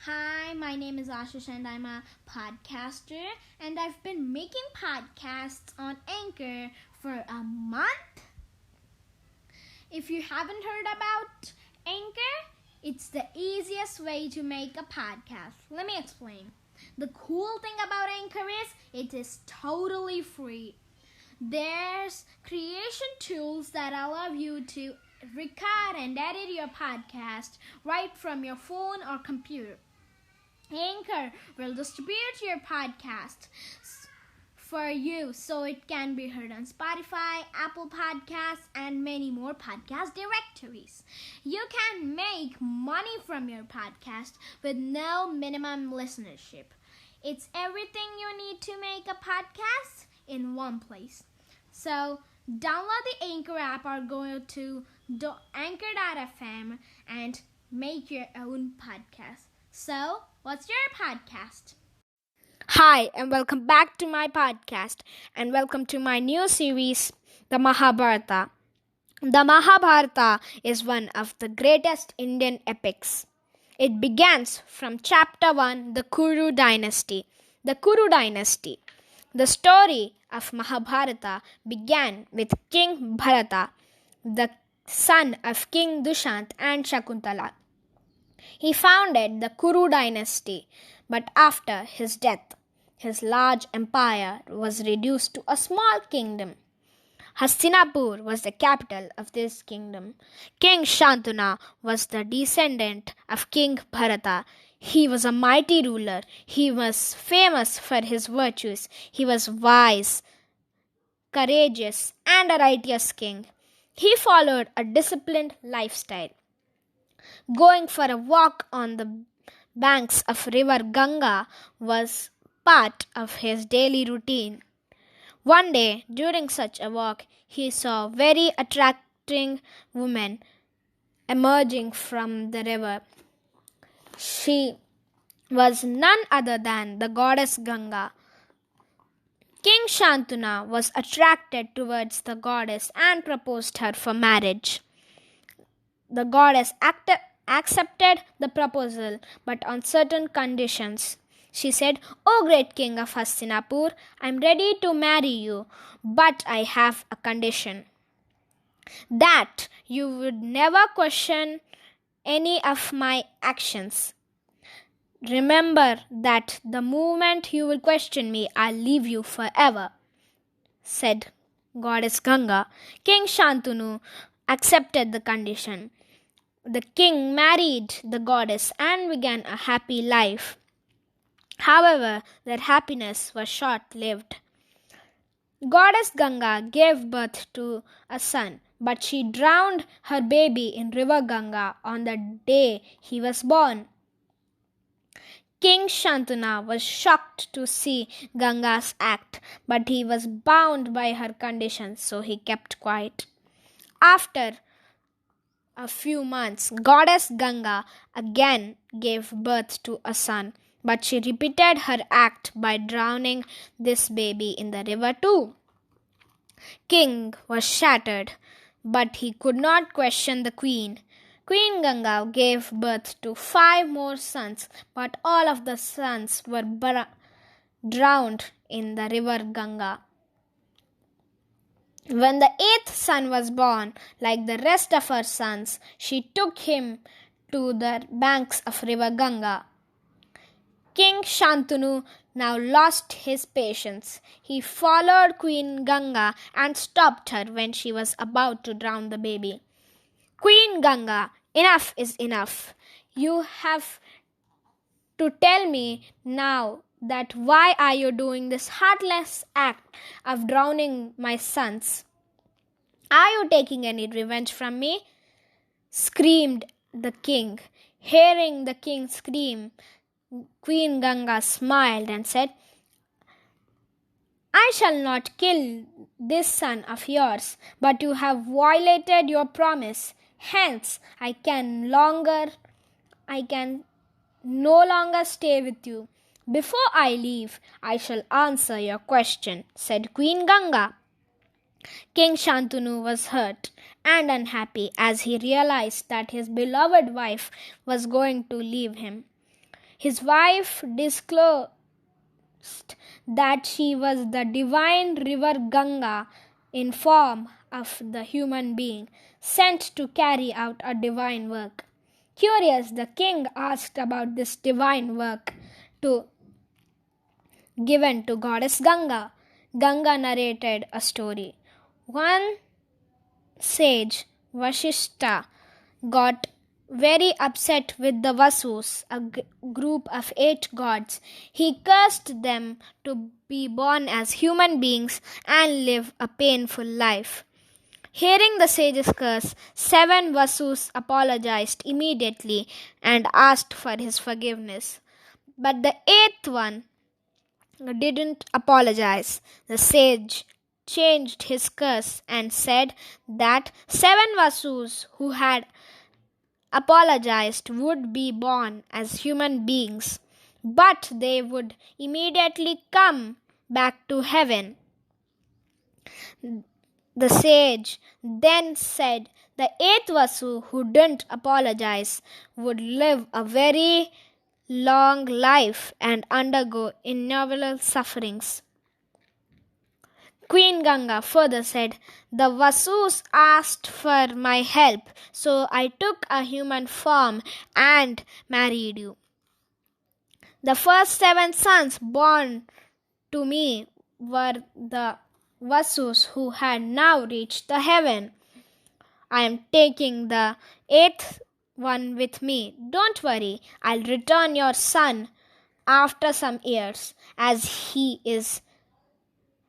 Hi, my name is Ashish and I'm a podcaster, and I've been making podcasts on Anchor for a month. If you haven't heard about Anchor, it's the easiest way to make a podcast. Let me explain. The cool thing about Anchor is it is totally free. There's creation tools that allow you to record and edit your podcast right from your phone or computer. Anchor will distribute your podcast for you so it can be heard on Spotify, Apple Podcasts, and many more podcast directories. You can make money from your podcast with no minimum listenership. It's everything you need to make a podcast in one place. So, download the Anchor app or go to anchor.fm and make your own podcast. So, what's your podcast? Hi, and welcome back to my podcast, and welcome to my new series, The Mahabharata. The Mahabharata is one of the greatest Indian epics. It begins from chapter 1, the Kuru dynasty. The Kuru dynasty. The story of Mahabharata began with King Bharata, the son of King Dushyant and Shakuntala. He founded the Kuru dynasty, but after his death, his large empire was reduced to a small kingdom. Hastinapur was the capital of this kingdom. King Shantanu was the descendant of King Bharata. He was a mighty ruler. He was famous for his virtues. He was wise, courageous, and a righteous king. He followed a disciplined lifestyle. Going for a walk on the banks of river Ganga was part of his daily routine. One day, during such a walk, he saw a very attractive woman emerging from the river. She was none other than the goddess Ganga. King Shantanu was attracted towards the goddess and proposed her for marriage. The goddess accepted the proposal, but on certain conditions. She said, "O great king of Hastinapur, I am ready to marry you, but I have a condition. That you would never question any of my actions. Remember that the moment you will question me, I'll leave you forever," said goddess Ganga. King Shantanu accepted the condition. The king married the goddess and began a happy life. However, their happiness was short-lived. Goddess Ganga gave birth to a son, but she drowned her baby in river Ganga on the day he was born. King Shantanu was shocked to see Ganga's act, but he was bound by her conditions, so he kept quiet. After a few months, goddess Ganga again gave birth to a son, but she repeated her act by drowning this baby in the river too. King was shattered, but he could not question the queen. Queen Ganga gave birth to 5 more sons, but all of the sons were drowned in the river Ganga. When the 8th son was born, like the rest of her sons, she took him to the banks of river Ganga. King Shantanu now lost his patience. He followed Queen Ganga and stopped her when she was about to drown the baby. "Queen Ganga, enough is enough. You have to tell me now that why are you doing this heartless act of drowning my sons? Are you taking any revenge from me?" screamed the king. Hearing the king scream, Queen Ganga smiled and said, "I shall not kill this son of yours, but you have violated your promise. Hence, I can no longer stay with you. Before I leave, I shall answer your question," said Queen Ganga. King Shantanu was hurt and unhappy as he realized that his beloved wife was going to leave him. His wife disclosed that she was the divine river Ganga in form of the human being, sent to carry out a divine work. Curious, the king asked about this divine work given to goddess Ganga. Ganga narrated a story. One sage, Vashishta, got very upset with the Vasus, a group of 8 gods. He cursed them to be born as human beings and live a painful life. Hearing the sage's curse, 7 Vasus apologized immediately and asked for his forgiveness. But the 8th one didn't apologize. The sage changed his curse and said that 7 Vasus who had apologized would be born as human beings, but they would immediately come back to heaven. The sage then said the 8th Vasu who didn't apologize would live a very long life and undergo innumerable sufferings. Queen Ganga further said, the Vasus asked for my help, so I took a human form and married you. The first 7 sons born to me were the Vasus who had now reached the heaven. I am taking the 8th one with me. Don't worry, I'll return your son after some years, as he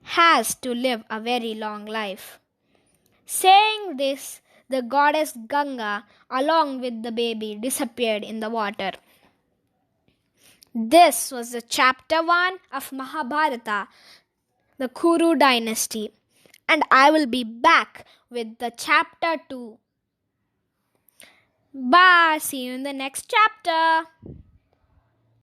has to live a very long life. Saying this, the goddess Ganga, along with the baby, disappeared in the water. This was the chapter 1 of Mahabharata, the Kuru dynasty, and I will be back with the chapter 2. Bye, see you in the next chapter.